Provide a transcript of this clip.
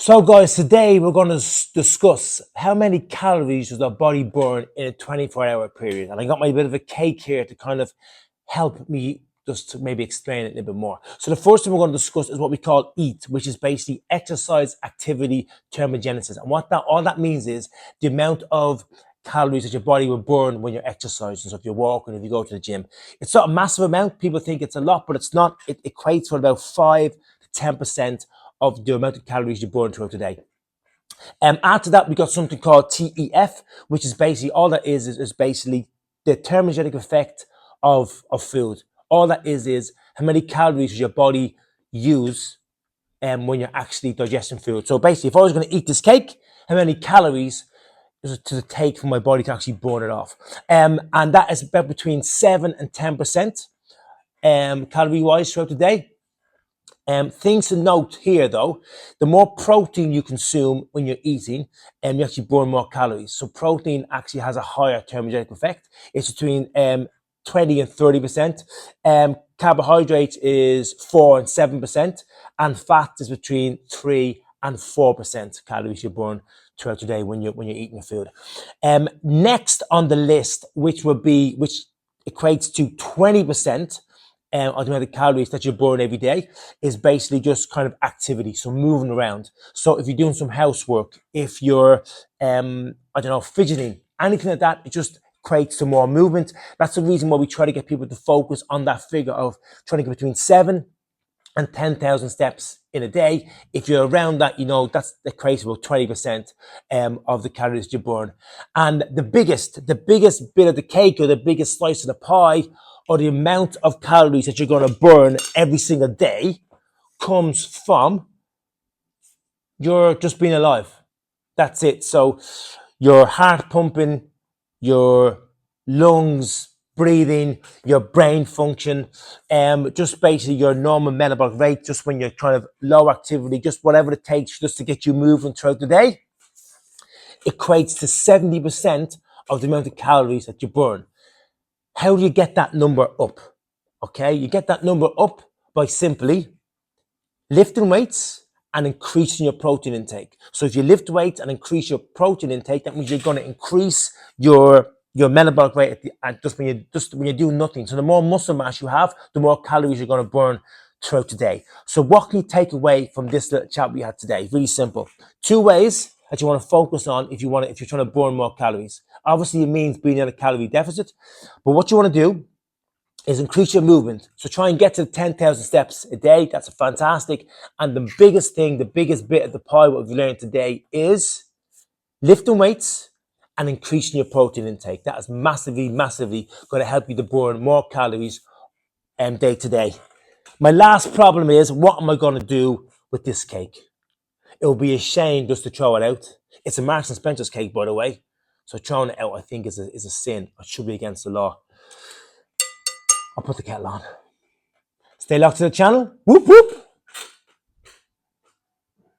So guys, today we're going to discuss how many calories does our body burn in a 24-hour period. And I got my bit of a cake here to kind of help me just to maybe explain it a little bit more. So the first thing we're going to discuss is what we call EAT, which is basically exercise activity thermogenesis. And what that all that means is the amount of calories that your body will burn when you're exercising. So if you're walking, if you go to the gym, it's not a massive amount. People think it's a lot, but it's not. It equates for about 5 to 10% of the amount of calories you burn throughout the day. After that, we got something called TEF, which is basically all that is basically the thermogenic effect of food. All that is how many calories does your body use when you're actually digesting food. So basically, if I was going to eat this cake, how many calories does it to take for my body to actually burn it off? And that is about between 7 and 10% calorie-wise throughout the day. Things to note here, though, the more protein you consume when you're eating, you actually burn more calories. So protein actually has a higher thermogenic effect. It's between 20 and 30%. Carbohydrates is 4 and 7%, and fat is between 3 and 4% calories you burn throughout the day when you're eating food. Next on the list, which equates to 20%. Of the amount of calories that you burn every day is basically just kind of activity, so moving around. So if you're doing some housework, if you're, fidgeting, anything like that, it just creates some more movement. That's the reason why we try to get people to focus on that figure of trying to get between 7 and 10,000 steps in a day. If you're around that, that creates about 20% of the calories you burn. And the biggest bit of the cake, or the biggest slice of the pie, or the amount of calories that you're going to burn every single day, comes from your just being alive. That's it. So your heart pumping, your lungs breathing, your brain function, just basically your normal metabolic rate, just when you're kind of low activity, just whatever it takes just to get you moving throughout the day, equates to 70% of the amount of calories that you burn. How do you get that number up? Okay, you get that number up by simply lifting weights and increasing your protein intake. So if you lift weights and increase your protein intake, that means you're going to increase your metabolic rate just when you do nothing. So the more muscle mass you have, the more calories you're going to burn throughout the day. So what can you take away from this little chat we had today? Really simple. 2 ways that you want to focus on if you're trying to burn more calories. Obviously, it means being in a calorie deficit, but what you want to do is increase your movement. So try and get to 10,000 steps a day. That's fantastic. And the biggest bit of the pie, what we've learned today, is lifting weights and increasing your protein intake. That is massively, massively going to help you to burn more calories day to day. My last problem is, what am I going to do with this cake? It would be a shame just to throw it out. It's a Marks and Spencer's cake, by the way. So throwing it out, I think, is a sin. It should be against the law. I'll put the kettle on. Stay locked to the channel. Whoop, whoop.